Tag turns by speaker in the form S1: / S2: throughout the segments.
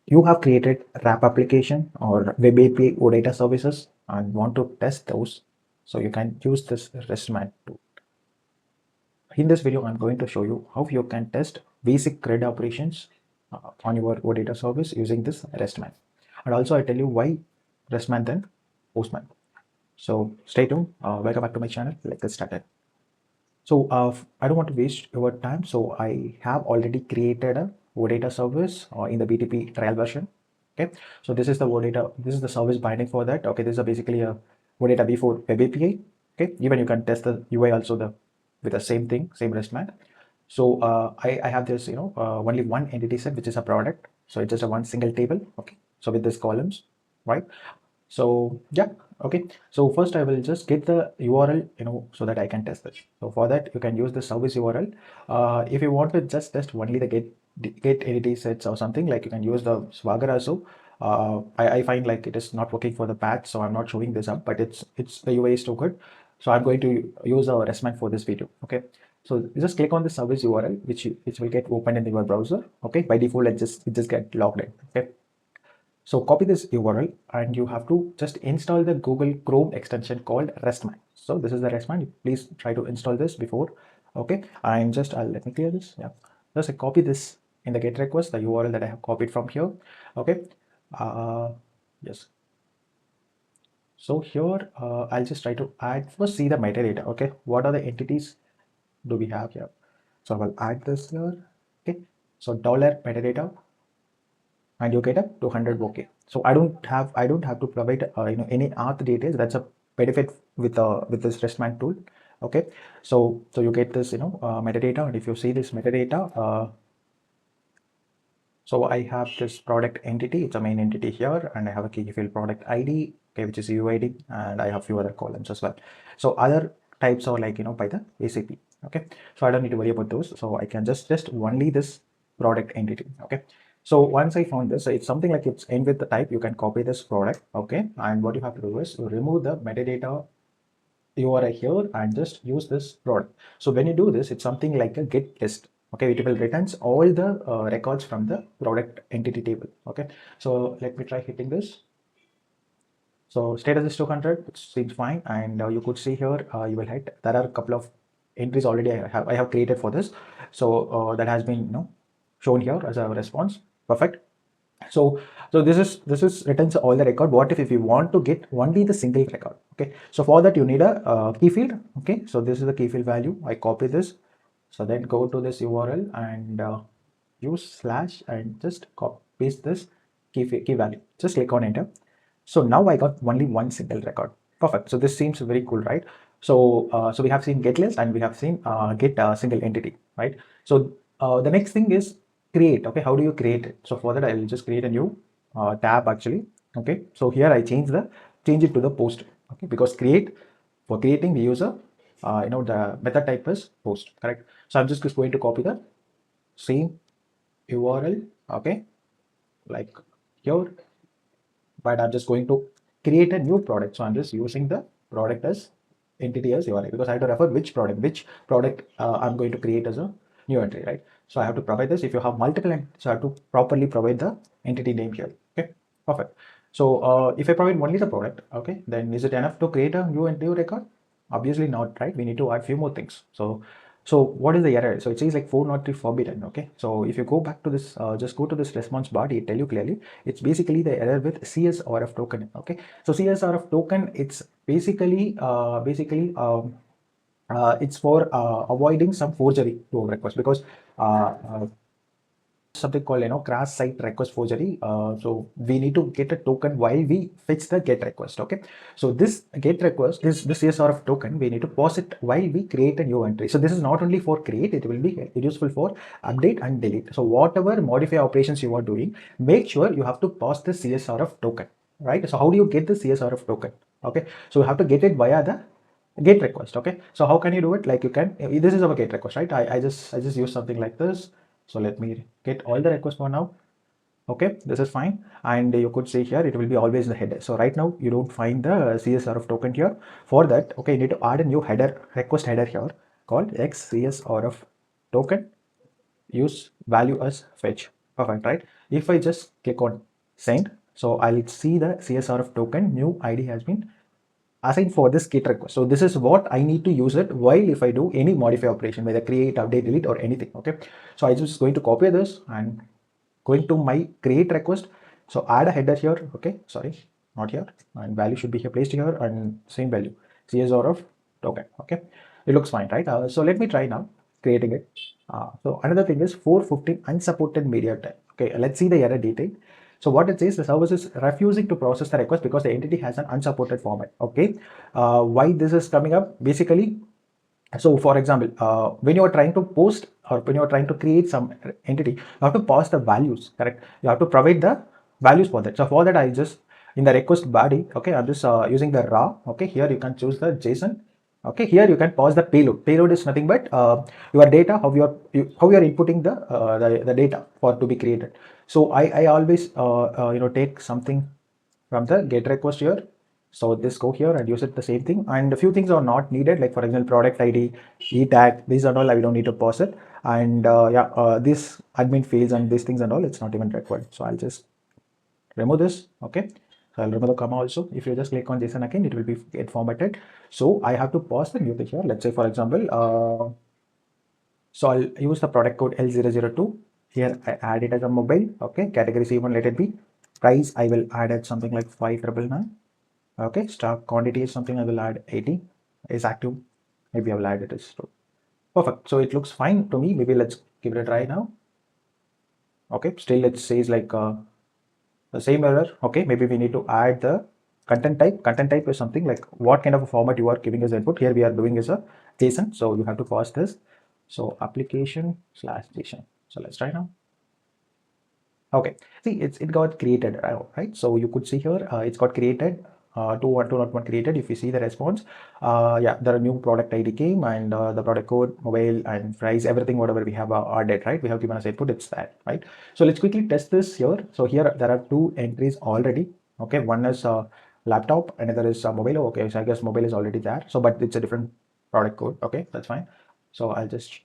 S1: You have created RAP application or Web API OData services and want to test those, so you can use this Restman tool. In this video, I'm going to show you how you can test basic CRUD operations on your OData service using this Restman. And also I tell you why Restman then Postman. So stay tuned. Welcome back to my channel. Let's get started. So I don't want to waste your time. So I have already created a OData service in the BTP trial version. Okay. So this is the OData. This is the service binding for that. Okay. This is basically a OData V4 Web API. Okay. Even you can test the UI also with the same thing, same Restman. So I have this, only one entity set, which is a product. So it's just a one single table. Okay. So with these columns, right? So yeah, okay. So first I will just get the URL, so that I can test this. So for that, you can use the service URL. If you want to just test only the get entity sets or something, like you can use the Swagger also. I find like it is not working for the patch, so I'm not showing this up, but it's the UI is too good. So I'm going to use our Restman for this video. Okay. So you just click on the service URL, which will get opened in your browser. Okay. By default, it just get logged in. Okay. So copy this URL and you have to just install the Google Chrome extension called Restman. So this is the Restman. Please try to install this before. Okay. And just let me clear this. Yeah. Just copy this in the GET request, the URL that I have copied from here. Okay. Yes. So here I'll just try to add first see the metadata. Okay. What are the entities do we have here? So I will add this here. Okay. So dollar metadata, and you get a 200 bouquet. So I don't have to provide any auth details. That's a benefit with this Restman tool. Okay, so you get this metadata, and if you see this metadata, so I have this product entity. It's a main entity here, and I have a key field product ID, okay, which is UID, and I have few other columns as well. So other types are like by the SAP. Okay, so I don't need to worry about those. So I can just only this product entity. Okay. So once I found this, so it's something like it's end with the type. You can copy this product. Okay, and what you have to do is you remove the metadata URI here and just use this product. So when you do this, it's something like a get list. Okay, it will returns all the records from the product entity table. Okay, so let me try hitting this. So status is 200, which seems fine, and you could see here you will hit. There are a couple of entries already I have created for this. So that has been shown here as a response. Perfect. So this is returns all the record. What if you want to get only the single record? Okay, so for that you need a key field. Okay, so this is the key field value. I copy this, so then go to this URL and use slash and just copy paste this key value. Just click on enter. So now I got only one single record. Perfect. So this seems very cool, right? So so we have seen get list and we have seen get single entity, right? So the next thing is create. Okay, how do you create it? So for that I will just create a new tab actually. Okay, so here I change it to the post. Okay, because for creating we use a the method type is post, correct? So I'm just going to copy the same URL. Okay, like here, but I'm just going to create a new product. So I'm just using the product as entity as URI because I have to refer which product I'm going to create as a new entry, right? So I have to provide this. If you have multiple entities, so I have to properly provide the entity name here. Okay, perfect. So if I provide only the product, okay, then is it enough to create a new record? Obviously not, right? We need to add few more things. So what is the error? So it says like 403 forbidden. Okay, so if you go back to this, just go to this response bar. It tell you clearly. It's basically the error with CSRF token. Okay, so CSRF token, it's basically it's for avoiding some forgery to a request because something called crash site request forgery. So we need to get a token while we fetch the get request. Okay, so this get request is this CSRF token. We need to pass it while we create a new entry. So this is not only for create, it will be useful for update and delete. So whatever modify operations you are doing, make sure you have to pass the CSRF token, right? So how do you get the CSRF token? Okay, so you have to get it via the get request. Okay, so how can you do it? Like you can, this is our get request, right? I just use something like this. So let me get all the requests for now. Okay, this is fine. And you could see here, it will be always the header. So right now you don't find the CSRF token here. For that, okay, you need to add a new header, request header here called XCSRF token, use value as fetch. Perfect, right? If I just click on send, so I'll see the CSRF token new ID has been assigned for this GET request. So this is what I need to use it while if I do any modify operation, whether create, update, delete, or anything. Okay, so I'm just going to copy this and going to my create request. So add a header here. Okay, sorry, not here, and value should be here placed here, and same value CSRF token. Okay, it looks fine, right? So let me try now creating it. So another thing is 415 unsupported media type. Okay, let's see the error detail. So what it says, the service is refusing to process the request because the entity has an unsupported format. Okay, why this is coming up? Basically, so for example, when you are trying to post or when you are trying to create some entity, you have to pass the values, correct? You have to provide the values for that. So for that, I just in the request body, okay, I'm just using the raw. Okay, here you can choose the JSON. Okay, here you can pass the payload. Payload is nothing but your data, how you are inputting the data for to be created. So I always take something from the get request here. So this go here and use it the same thing, and a few things are not needed, like for example product ID, e tag, these are all I don't need to pass it, and this admin fields and these things and all, it's not even required. So I'll just remove this. Okay, so I'll remove the comma also. If you just click on JSON again, it will be get formatted. So I have to pass the new thing here. Let's say for example, so I'll use the product code L002. Here I add it as a mobile. Okay, category C1 let it be. Price I will add at something like 5999. Okay, stock quantity is something I will add 80. Is active. Maybe I will add it as true. Perfect. So it looks fine to me. Maybe let's give it a try now. Okay, still it says like the same error. Okay, maybe we need to add the content type. Content type is something like what kind of a format you are giving as input. Here we are doing is a JSON. So you have to pass this. So application / JSON. So let's try now. Okay, see it got created, right? So you could see here it's got created 212.1 created. If you see the response, yeah, the new product ID came, and the product code, mobile, and price, everything whatever we have added, right? We have given as input, it's that, right? So let's quickly test this here. So here there are two entries already. Okay, one is laptop, another is mobile. Okay, so I guess mobile is already there. So but it's a different product code. Okay, that's fine. So I'll just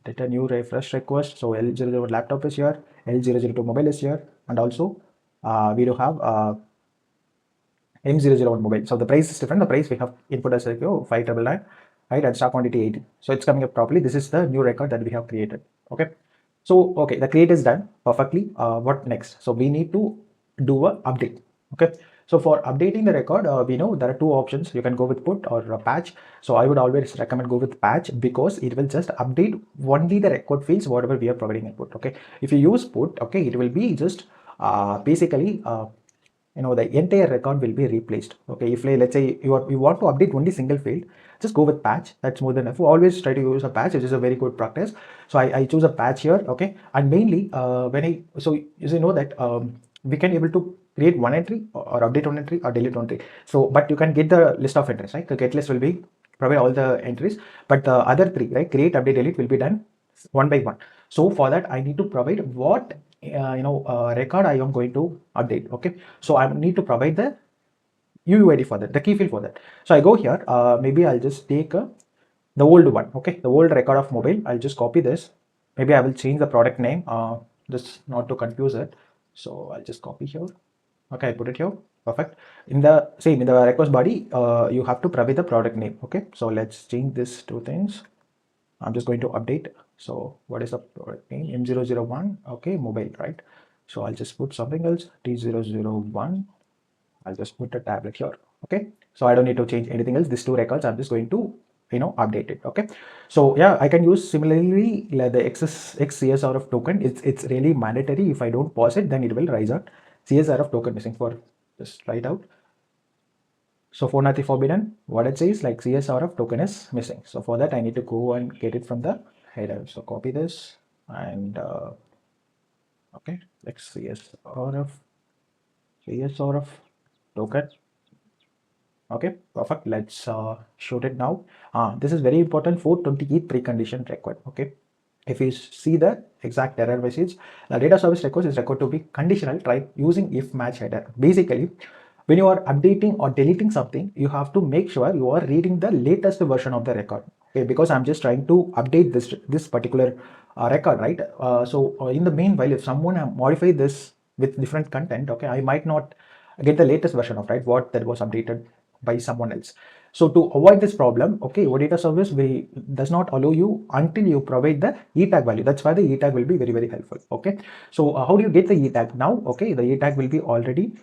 S1: get a new refresh request. So L001 laptop is here, L002 mobile is here, and also we do have M001 mobile. So the price is different. The price we have input as like 5999, right? And stock quantity 80. So it's coming up properly. This is the new record that we have created. Okay. So okay, the create is done perfectly. What next? So we need to do a update. Okay. So for updating the record, we know there are two options. You can go with put or patch. So I would always recommend go with patch because it will just update only the record fields whatever we are providing input. Okay. If you use put, okay, it will be just basically the entire record will be replaced. Okay, if let's say you want to update only single field, just go with patch. That's more than enough. Always try to use a patch, which is a very good practice. So I choose a patch here. Okay, and mainly so you know that we can able to create one entry or update one entry or delete one entry. So but you can get the list of entries, right? The get list will be provide all the entries, but the other three, right, create, update, delete, will be done one by one. So for that I need to provide what record I am going to update. Okay, so I need to provide the UUID for that, the key field for that. So I go here, maybe I'll just take the old one. Okay, the old record of mobile. I'll just copy this. Maybe I will change the product name, just not to confuse it. So I'll just copy here. Okay, I put it here. Perfect. In the request body, you have to provide the product name. Okay, so let's change this two things. I'm just going to update. So what is the product name? M001. Okay, mobile, right? So I'll just put something else. T001. I'll just put a tablet here. Okay, so I don't need to change anything else. These two records I'm just going to update it. Okay, so yeah, I can use similarly the XCSRF token. It's really mandatory. If I don't pause it, then it will rise out CSRF token missing. For just try it out. So for nothing forbidden, what it says like CSRF token is missing. So for that I need to go and get it from the header. So copy this and okay, like CSRF token. Okay, perfect. Let's shoot it now. This is very important. 428 precondition record. Okay, if you see the exact error message, the data service request is required to be conditional. Try using if match header. Basically, when you are updating or deleting something, you have to make sure you are reading the latest version of the record. okay, because I'm just trying to update this particular record, right? So in the meanwhile, if someone modify this with different content, okay, I might not get the latest version of, right, what that was updated by someone else. So to avoid this problem, okay, OData service does not allow you until you provide the E tag value. That's why the E tag will be very, very helpful. Okay, so how do you get the E tag now? Okay, the E tag will be already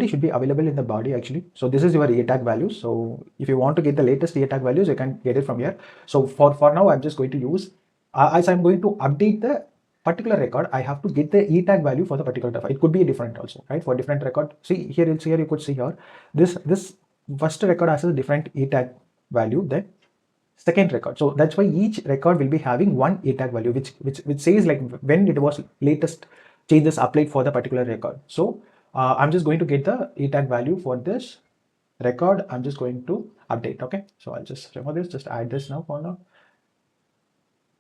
S1: should be available in the body actually. So this is your E tag value. So if you want to get the latest E tag values, you can get it from here. So for now, I'm just going to use as I'm going to update the particular record, I have to get the E tag value for the particular record. It could be different also, right? For different record. See here, you could see here this first record has a different E tag value than second record. So that's why each record will be having one E tag value, which says like when it was latest changes applied for the particular record. So I'm just going to get the E tag value for this record. I'm just going to update. Okay, so I'll just remove this, just add this now for now.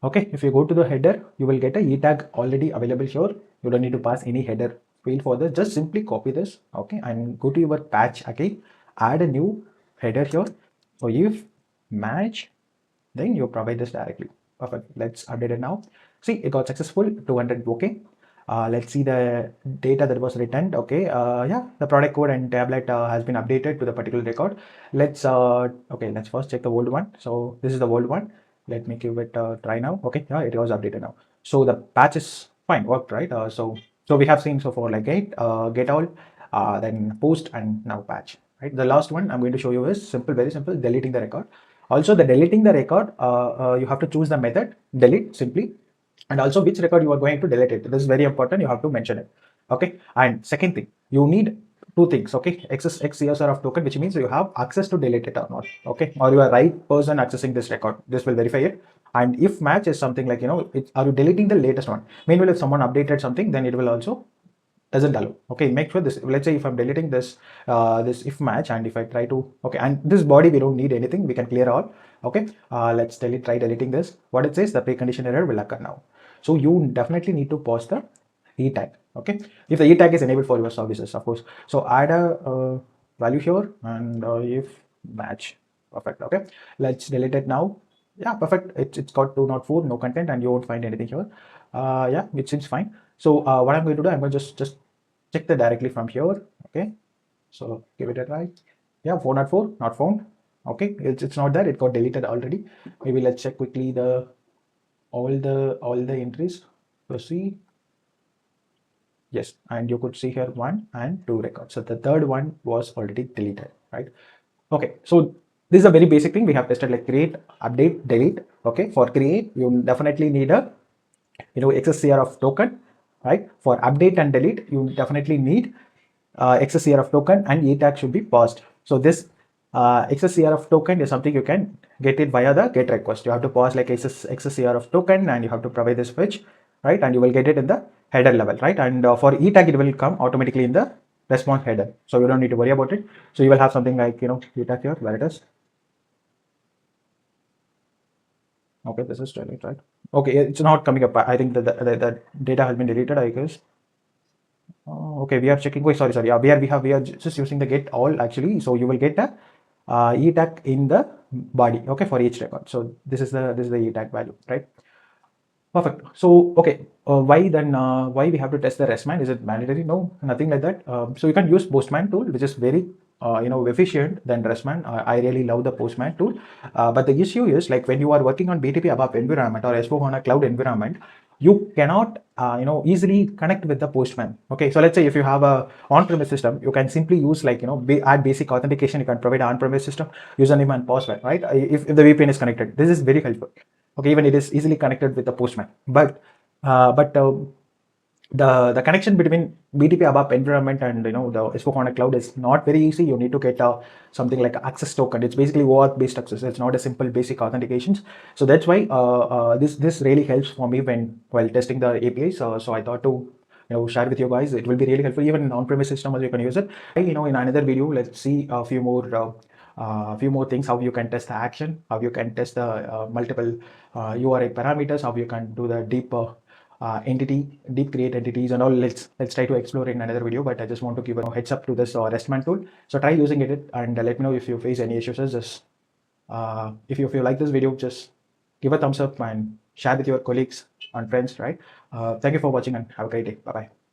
S1: Okay, if you go to the header, you will get a E tag already available here. You don't need to pass any header field for this. Just simply copy this. Okay, and go to your patch again, add a new header here. So if match, then you provide this directly. Perfect. Let's update it now. See, it got successful, 200. Okay. Let's see the data that was returned. Okay. Yeah, the product code and tablet has been updated to the particular record. Let's okay, let's first check the old one. So this is the old one. Let me give it a try now. Okay. Yeah, it was updated now. So the patch is fine, worked, right? So we have seen so far like get all, then post, and now patch. Right. The last one I'm going to show you is simple, very simple, deleting the record. Also, the deleting the record, you have to choose the method delete simply, and also which record you are going to delete it. This is very important. You have to mention it. Okay. And second thing, you need two things. Okay, access XCSR of token, which means you have access to delete it or not. Okay, or you are right person accessing this record. This will verify it. And if match is something like are you deleting the latest one? Meanwhile, if someone updated something, then it will also doesn't allow. Okay, make sure this, let's say if I'm deleting this this if match, and if I try to, okay, and this body we don't need anything, we can clear all. Okay, let's try deleting this. What it says, the precondition error will occur now. So you definitely need to pause the E tag. Okay, if the E tag is enabled for your services, of course. So add a value here, and if match. Perfect. Okay, let's delete it now. Yeah, perfect. It's got 204, no content, and you won't find anything here. Yeah, it seems fine. So what I'm going to do, I'm going to just check that directly from here. Okay, so give it a try. Yeah, 404 not found. Okay, it's not there, it got deleted already. Maybe let's check quickly the all the entries to see. Yes, and you could see here 1 and 2 records. So the third one was already deleted, right? Okay, so this is a very basic thing we have tested, like create, update, delete. Okay, for create you definitely need a XSCR of token, right? For update and delete, you definitely need XSCR of token, and E tag should be paused. So this XSCR of token is something you can get it via the get request. You have to pause like XSCR of token, and you have to provide this switch, right? And you will get it in the header level, right? And for E tag, it will come automatically in the response header. So you don't need to worry about it. So you will have something like, E tag here, where it is. Okay, this is delete, right? Okay, it's not coming up. I think that the data has been deleted, I guess. Okay, we are checking. Wait, sorry. Yeah, we are just using the get all actually. So you will get a E tag in the body. Okay, for each record. So this is the E tag value, right? Perfect. So okay, why then? Why we have to test the Restman? Is it mandatory? No, nothing like that. So you can use Postman tool, which is very efficient than Restman. I really love the Postman tool. But the issue is like when you are working on BTP ABAP environment or S/4HANA cloud environment, you cannot easily connect with the Postman. Okay, so let's say if you have a on-premise system, you can simply use like add basic authentication. You can provide an on-premise system username and password, right? If the VPN is connected, this is very helpful. Okay, even it is easily connected with the Postman, but the connection between BTP ABAP environment and the S/4HANA cloud is not very easy. You need to get something like access token. It's basically OAuth based access. It's not a simple basic authentications. So that's why this really helps for me while testing the APIs. So I thought to share with you guys. It will be really helpful even in on-premise system, as you can use it. In another video, let's see a few more things, how you can test the action, how you can test the multiple URI parameters, how you can do the deep create entities and all. Let's try to explore in another video, but I just want to give a heads up to this Restman tool. So try using it and let me know if you face any issues. Just If you like this video, just give a thumbs up and share with your colleagues and friends, right? Thank you for watching and have a great day. Bye bye.